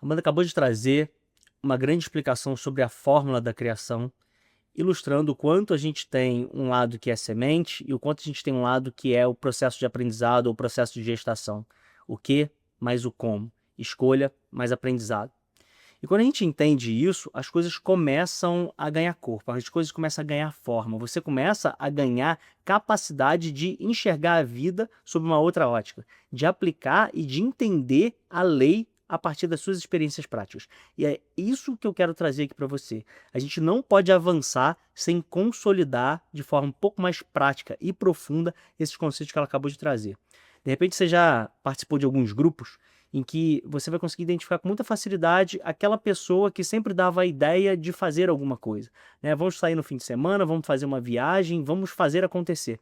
Amanda acabou de trazer uma grande explicação sobre a fórmula da criação, ilustrando o quanto a gente tem um lado que é semente e o quanto a gente tem um lado que é o processo de aprendizado ou o processo de gestação. O que mais o como. Escolha mais aprendizado. E quando a gente entende isso, as coisas começam a ganhar corpo, as coisas começam a ganhar forma. Você começa a ganhar capacidade de enxergar a vida sob uma outra ótica, de aplicar e de entender a lei a partir das suas experiências práticas. E é isso que eu quero trazer aqui para você. A gente não pode avançar sem consolidar de forma um pouco mais prática e profunda esses conceitos que ela acabou de trazer. De repente você já participou de alguns grupos em que você vai conseguir identificar com muita facilidade aquela pessoa que sempre dava a ideia de fazer alguma coisa, né? Vamos sair no fim de semana, vamos fazer uma viagem, vamos fazer acontecer.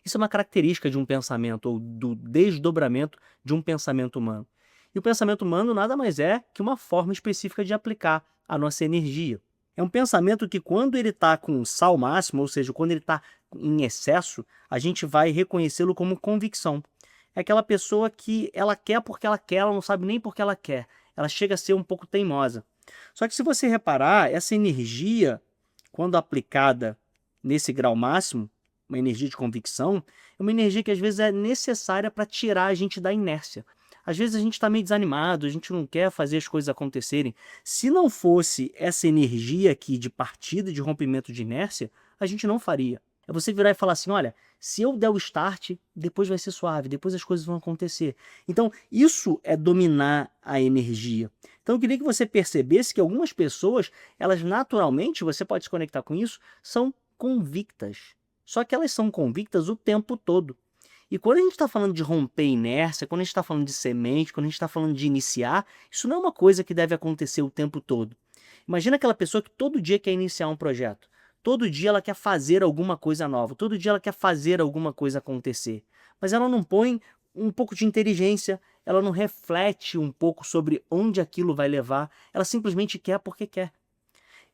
Isso é uma característica de um pensamento, ou do desdobramento de um pensamento humano. E o pensamento humano nada mais é que uma forma específica de aplicar a nossa energia. É um pensamento que, quando ele está com sal máximo, ou seja, quando ele está em excesso, a gente vai reconhecê-lo como convicção. É aquela pessoa que ela quer porque ela quer, ela não sabe nem porque ela quer. Ela chega a ser um pouco teimosa. Só que se você reparar, essa energia, quando aplicada nesse grau máximo, uma energia de convicção, é uma energia que às vezes é necessária para tirar a gente da inércia. Às vezes a gente está meio desanimado, a gente não quer fazer as coisas acontecerem. Se não fosse essa energia aqui de partida, de rompimento de inércia, a gente não faria. É você virar e falar assim, olha, se eu der o start, depois vai ser suave, depois as coisas vão acontecer. Então, isso é dominar a energia. Então, eu queria que você percebesse que algumas pessoas, elas naturalmente, você pode se conectar com isso, são convictas. Só que elas são convictas o tempo todo. E quando a gente está falando de romper inércia, quando a gente está falando de semente, quando a gente está falando de iniciar, isso não é uma coisa que deve acontecer o tempo todo. Imagina aquela pessoa que todo dia quer iniciar um projeto. Todo dia ela quer fazer alguma coisa nova, todo dia ela quer fazer alguma coisa acontecer. Mas ela não põe um pouco de inteligência, ela não reflete um pouco sobre onde aquilo vai levar, ela simplesmente quer porque quer.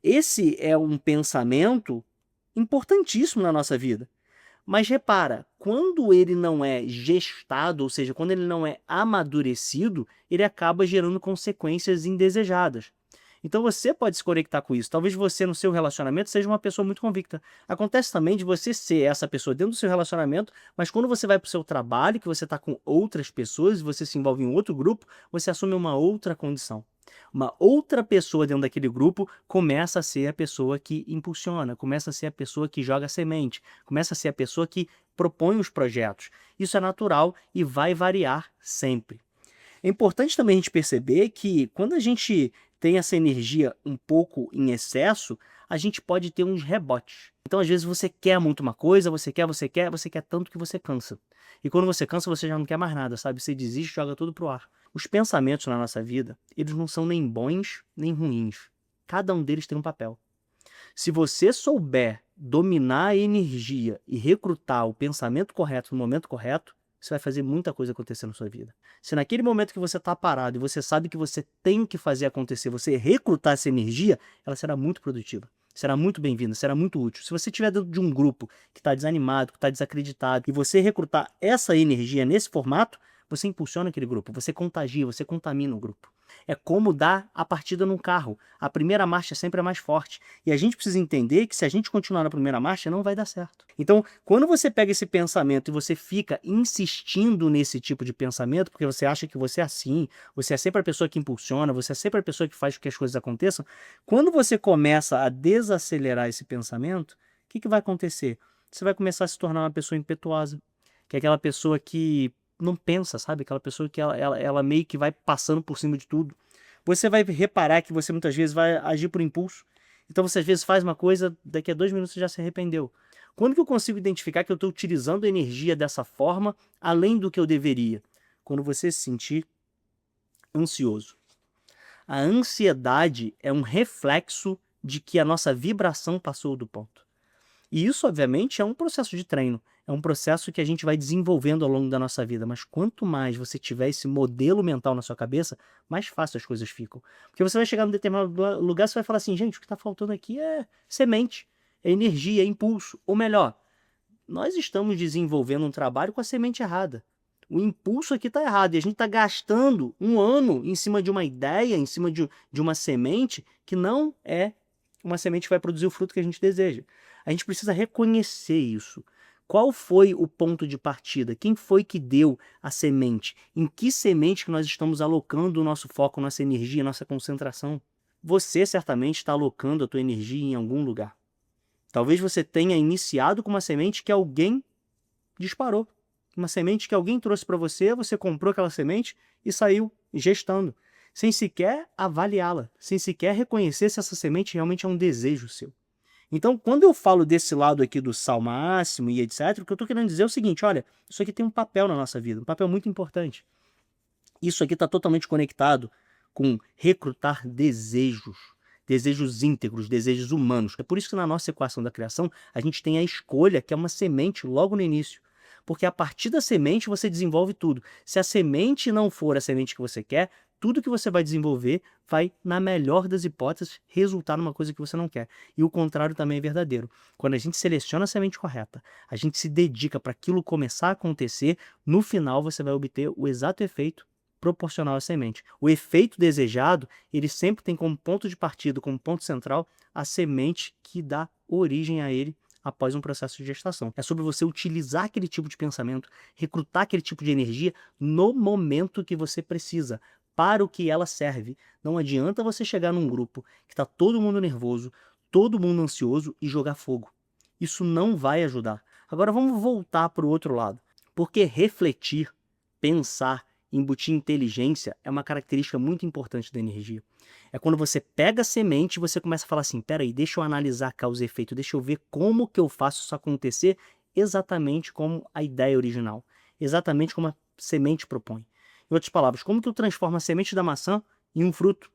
Esse é um pensamento importantíssimo na nossa vida. Mas repara, quando ele não é gestado, ou seja, quando ele não é amadurecido, ele acaba gerando consequências indesejadas. Então você pode se conectar com isso. Talvez você, no seu relacionamento, seja uma pessoa muito convicta. Acontece também de você ser essa pessoa dentro do seu relacionamento, mas quando você vai para o seu trabalho, que você está com outras pessoas, você se envolve em outro grupo, você assume uma outra condição. Uma outra pessoa dentro daquele grupo começa a ser a pessoa que impulsiona, começa a ser a pessoa que joga semente, começa a ser a pessoa que propõe os projetos. Isso é natural e vai variar sempre. É importante também a gente perceber que quando a gente tem essa energia um pouco em excesso, a gente pode ter uns rebotes. Então, às vezes, você quer muito uma coisa, você quer tanto que você cansa. E quando você cansa, você já não quer mais nada, sabe? Você desiste, joga tudo pro ar. Os pensamentos na nossa vida, eles não são nem bons nem ruins. Cada um deles tem um papel. Se você souber dominar a energia e recrutar o pensamento correto no momento correto, você vai fazer muita coisa acontecer na sua vida. Se naquele momento que você está parado e você sabe que você tem que fazer acontecer, você recrutar essa energia, ela será muito produtiva. Será muito bem-vinda, será muito útil. Se você estiver dentro de um grupo que está desanimado, que está desacreditado, e você recrutar essa energia nesse formato, você impulsiona aquele grupo, você contagia, você contamina o grupo. É como dar a partida num carro. A primeira marcha sempre é mais forte. E a gente precisa entender que se a gente continuar na primeira marcha, não vai dar certo. Então, quando você pega esse pensamento e você fica insistindo nesse tipo de pensamento, porque você acha que você é assim, você é sempre a pessoa que impulsiona, você é sempre a pessoa que faz com que as coisas aconteçam, quando você começa a desacelerar esse pensamento, o que vai acontecer? Você vai começar a se tornar uma pessoa impetuosa, que é aquela pessoa que não pensa, sabe? Aquela pessoa que ela meio que vai passando por cima de tudo. Você vai reparar que você muitas vezes vai agir por impulso. Então você às vezes faz uma coisa, daqui a 2 minutos você já se arrependeu. Quando que eu consigo identificar que eu estou utilizando a energia dessa forma, além do que eu deveria? Quando você se sentir ansioso. A ansiedade é um reflexo de que a nossa vibração passou do ponto. E isso, obviamente, é um processo de treino. É um processo que a gente vai desenvolvendo ao longo da nossa vida. Mas quanto mais você tiver esse modelo mental na sua cabeça, mais fácil as coisas ficam. Porque você vai chegar num determinado lugar, você vai falar assim, gente, o que está faltando aqui é semente, é energia, é impulso. Ou melhor, nós estamos desenvolvendo um trabalho com a semente errada. O impulso aqui está errado e a gente está gastando um ano em cima de uma ideia, em cima de uma semente que não é uma semente que vai produzir o fruto que a gente deseja. A gente precisa reconhecer isso. Qual foi o ponto de partida? Quem foi que deu a semente? Em que semente que nós estamos alocando o nosso foco, nossa energia, nossa concentração? Você certamente está alocando a tua energia em algum lugar. Talvez você tenha iniciado com uma semente que alguém disparou. Uma semente que alguém trouxe para você, você comprou aquela semente e saiu gestando, sem sequer avaliá-la, sem sequer reconhecer se essa semente realmente é um desejo seu. Então, quando eu falo desse lado aqui do sal máximo e etc., o que eu estou querendo dizer é o seguinte, olha, isso aqui tem um papel na nossa vida, um papel muito importante. Isso aqui está totalmente conectado com recrutar desejos, desejos íntegros, desejos humanos. É por isso que na nossa equação da criação, a gente tem a escolha, que é uma semente logo no início. Porque a partir da semente você desenvolve tudo. Se a semente não for a semente que você quer, tudo que você vai desenvolver vai, na melhor das hipóteses, resultar numa coisa que você não quer. E o contrário também é verdadeiro. Quando a gente seleciona a semente correta, a gente se dedica para aquilo começar a acontecer, no final você vai obter o exato efeito proporcional à semente. O efeito desejado, ele sempre tem como ponto de partida, como ponto central, a semente que dá origem a ele após um processo de gestação. É sobre você utilizar aquele tipo de pensamento, recrutar aquele tipo de energia no momento que você precisa, para o que ela serve. Não adianta você chegar num grupo que está todo mundo nervoso, todo mundo ansioso e jogar fogo. Isso não vai ajudar. Agora vamos voltar para o outro lado. Porque refletir, pensar, embutir inteligência é uma característica muito importante da energia. É quando você pega a semente e você começa a falar assim, peraí, deixa eu analisar causa e efeito, deixa eu ver como que eu faço isso acontecer exatamente como a ideia original, exatamente como a semente propõe. Em outras palavras, como que eu transformo a semente da maçã em um fruto?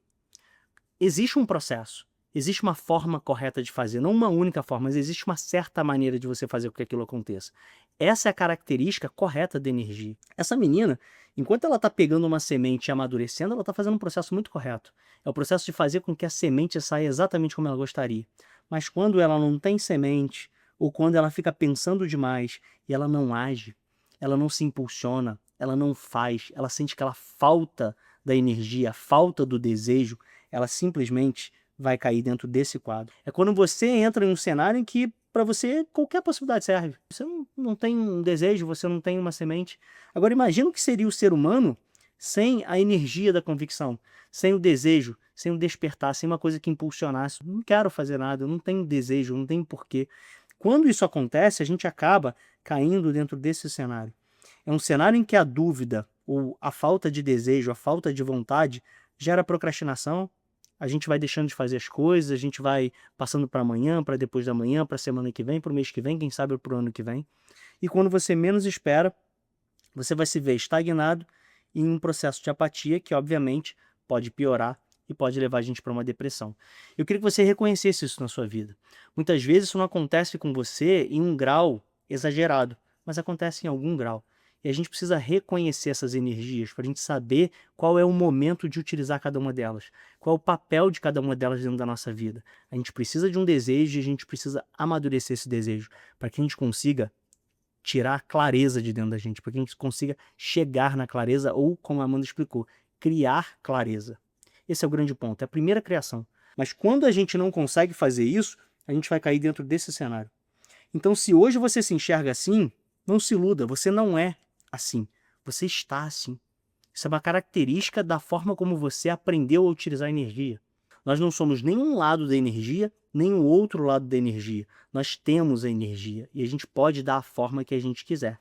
Existe um processo, existe uma forma correta de fazer, não uma única forma, mas existe uma certa maneira de você fazer com que aquilo aconteça. Essa é a característica correta da energia. Essa menina, enquanto ela está pegando uma semente e amadurecendo, ela está fazendo um processo muito correto. É o processo de fazer com que a semente saia exatamente como ela gostaria. Mas quando ela não tem semente, ou quando ela fica pensando demais e ela não age, ela não se impulsiona, ela não faz, ela sente aquela falta da energia, a falta do desejo, ela simplesmente vai cair dentro desse quadro. É quando você entra em um cenário em que para você qualquer possibilidade serve. Você não tem um desejo, você não tem uma semente. Agora imagina o que seria o ser humano sem a energia da convicção, sem o desejo, sem o despertar, sem uma coisa que impulsionasse. Não quero fazer nada, eu não tenho desejo, não tenho porquê. Quando isso acontece, a gente acaba caindo dentro desse cenário. É um cenário em que a dúvida, ou a falta de desejo, a falta de vontade, gera procrastinação, a gente vai deixando de fazer as coisas, a gente vai passando para amanhã, para depois da manhã, para a semana que vem, para o mês que vem, quem sabe para o ano que vem. E quando você menos espera, você vai se ver estagnado em um processo de apatia que, obviamente, pode piorar e pode levar a gente para uma depressão. Eu queria que você reconhecesse isso na sua vida. Muitas vezes isso não acontece com você em um grau exagerado, mas acontece em algum grau. E a gente precisa reconhecer essas energias para a gente saber qual é o momento de utilizar cada uma delas, qual é o papel de cada uma delas dentro da nossa vida. A gente precisa de um desejo e a gente precisa amadurecer esse desejo para que a gente consiga tirar a clareza de dentro da gente, para que a gente consiga chegar na clareza ou, como a Amanda explicou, criar clareza. Esse é o grande ponto, é a primeira criação. Mas quando a gente não consegue fazer isso, a gente vai cair dentro desse cenário. Então, se hoje você se enxerga assim, não se iluda, você não é assim, você está assim. Isso é uma característica da forma como você aprendeu a utilizar a energia. Nós não somos nenhum lado da energia, nem o outro lado da energia. Nós temos a energia e a gente pode dar a forma que a gente quiser.